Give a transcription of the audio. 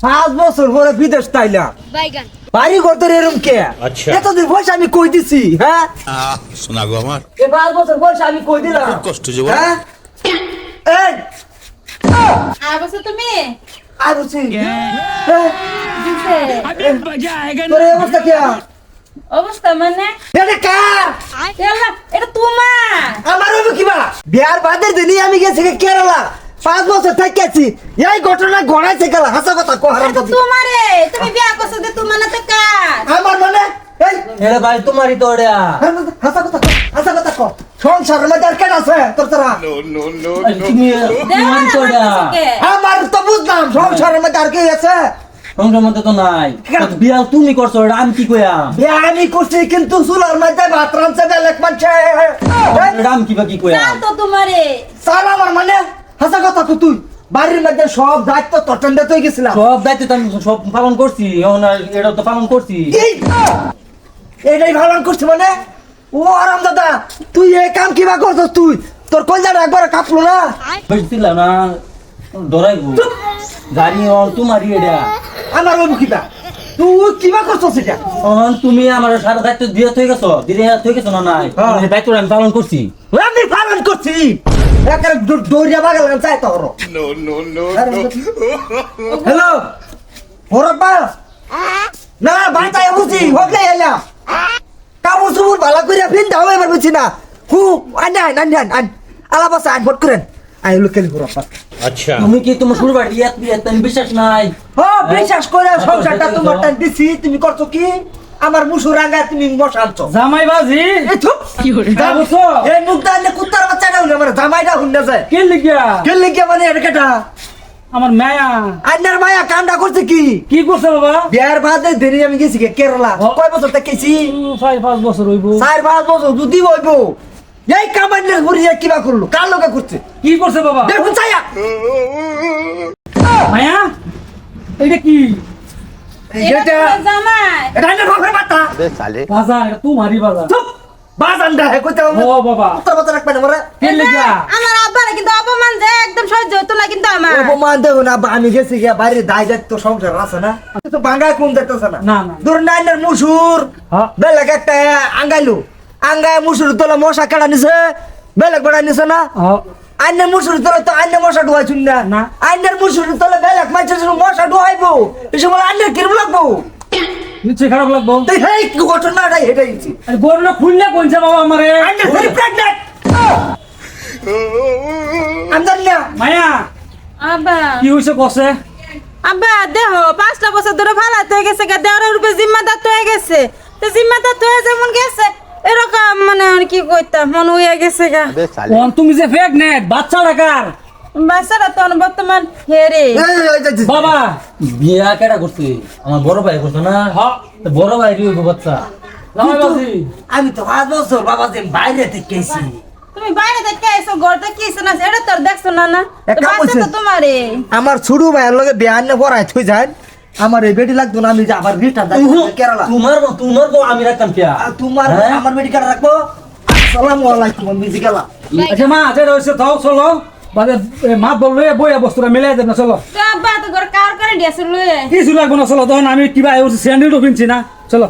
5 বছর পরে বিদেশ তাইলাম বাইগান বাড়ি করতে এরম কে আচ্ছা। এতদিন পয়সা আমি কই দিছি হ্যাঁ শোনা গো আমার এই 5 বছর পয়সা আমি কই দিলাম খুব কষ্ট যে বল। হ্যাঁ এই আবছো তুমি আর বুঝছি দিছে তোর এই অবস্থা কে অবস্থা মানে এটা কার এলা এটা তোমার আমার হবে কিবা বিয়ার বাদের দিনই আমি গেছি কেরালা 5 বছর থাকি এই ঘটনা ঘটাইছে গেল হাসা কথা কো হারাম এটা তোমারে তুমি বিয়া করছো যে তোমার না তো কাজ আমার মানে এই এরে ভাই তোমারই তো ওটা হাসা কথা কো সংসারের মধ্যে আর কেন আছে তোর তোরা তুমি তোমারই তো ওটা আমার তো বুঝলাম সংসারের মধ্যে আর কি আছে সংসার মধ্যে তো নাই বিয়া তুমি করছো ওটা আমি কি কইয়া বিয়া আমি করছি কিন্তু চুলার মধ্যে ভাত রাঁধছে বেলেগ মানছে ওটা আমি কিবা কি কইয়া কাল তো তোমারে স্যার আমার মানে হাসা কথা কো তুই বাড়ির মধ্যে সব দায়িত্ব তোর টেন্ডে তুই গেছিলাম সব দায়িত্ব তো আমি সব পালন করছি এখন আর এটা তো পালন করছি এইটাই ভালো করছি মানে ও আরাম দাদা তুই এই কাম কিবা করছিস তুই তোর কলজাটা একবার কাঁপলো না বুঝছিল না ডরাইবো গাড়ি অন তোমারই এটা আমার বাবু কিবা তুই কিবা করছিস এটা এখন তুমি আমার সারা দায়িত্ব দিয়ে থই গেছো না নাই হ্যাঁ। এই দায়িত্ব আমি পালন করছি আমি পালন করছি একের দৌড়িয়া বাগাল চাই তো হরো হ্যালো হরপ্পা না বাড়িতে বুঝছি হোকলে এলাম কাপড় চুপুর ভালো করে ফিন দাও এবার বুঝছি না হু আন আলাপ আছে আন ফট করেন আই লোকেল হরপ্পা আচ্ছা তুমি কি তোমার শুরু বাড়ি তুমি বিশ্বাস নাই ও বিশ্বাস করে সংসারটা তোমার টান দিছি তুমি করছো কি আমার মুসুর রাঙ্গা তুমি বসাচ্ছো জামাই বাজি এই তো যা বলছো? এই মুখটা এনে কুত্তার বাচ্চাটা হইলো আমার জামাইটা হুন্ডা যায় কে লিখিয়া কে লিখে মানে এটা কেটা আমার মায়া আন্নার মায়া কামটা করছে কি কি করছে বাবা বিয়ার বাদে দেরি আমি গেছি কেরালা কয় বছর থেকেছি 5 বছর হইব 4-5 বছর যদি হইব এই কামান্নের ঘুরিয়ে কিবা করলো কার লোকে করছে কি করছে বাবা দেখুন চাইয়া মায়া এটা কি এটা এটা তোমার জামাই এটা আন্নার বাপের বাতা বাজার এটা তোমারই বাজার চুপ বাজানটা হে কইতে হবে ও বাবা কুত্তার বাচ্চা রাখবে না মরে কে লিখিয়া আমার আব্বারে কিন্তু অপমান যে একদম সহ্য হতো না কিন্তু আমার অপমান দেব না বা আমি গেছি গিয়া বাইরে দায় দায়িত্ব সংসার আছে না তো বাঙ্গায় কোন দেখতেছে না না, না। ধরুন আন্নার মুসুর হ্যাঁ। বেলেগ একটা আঙ্গাইলো আঙ্গায় মুসুর তোলা মশা কেডা নিছে বেলেগ বেড়া নিছে না আইনের মুসুর তোলা তো আইনের মশা ডুয়াই শুন না না। আইনের মুসুর তোলা বেলেগ মাছের মশা ডুয়াইবো এই সময় আইনের কিরম লাগবো নিশ্চয় খারাপ লাগবো তাই হেই ঘটনাটাই হেটাই আরে বড় খুললে কোনছে বাবা আমারে আইনের ভেরি প্রেগনেন্ট আমি জানি না মায়া আব্বা কি হইছে কসে আব্বা দেহ 5টা বছর ধরে ভালাতে হয়ে গেছে দেওয়ার রূপে জিম্মাদার তো হয়ে গেছে তো জিম্মাদার তো হয়ে যেমন গেছে এরকম মানে আর কি কইতাম মন হয়ে গেছে গা কোন তুমি যে প্রেগনেন্ট বাচ্চা রাখার বাচ্চারা তো বর্তমান হেরে বাবা বিয়া কেডা করছে আমার বড় ভাই করছে না তো বড় ভাই হইব বাচ্চা জামাই বাজি আমি তো 5 বছর বাবা যে বাইরে থেকে এসেছি তুমি বাইরে থেকে এসো ঘরটা কি আছে না এটা তোর দেখছো না না এক তো কাম বাচ্চা তো হইছে। তোমারে আমার ছোট ভাইয়ের লগে বিয়ান পড়াই থই যায় আমার এই বেটি লাগতো না আমি যে আবার রিটার্ন যাই কেরালা তোমার বউ আমি রাখতাম কিয়া আর তোমার হ্যাঁ? আমার মেডিকেল রাখবো আসসালামু আলাইকুম আমি গেলাম আচ্ছা মা যেটা হইছে তাও চলো বাদে মা বললো বইয়া বস্তুটা মিলাই দেব না চলো তো আব্বা তো ঘর কার করে দিয়েছিল কিছু লাগবো না চলো তখন আমি কিবা স্যান্ডেলও কিনছি না চলো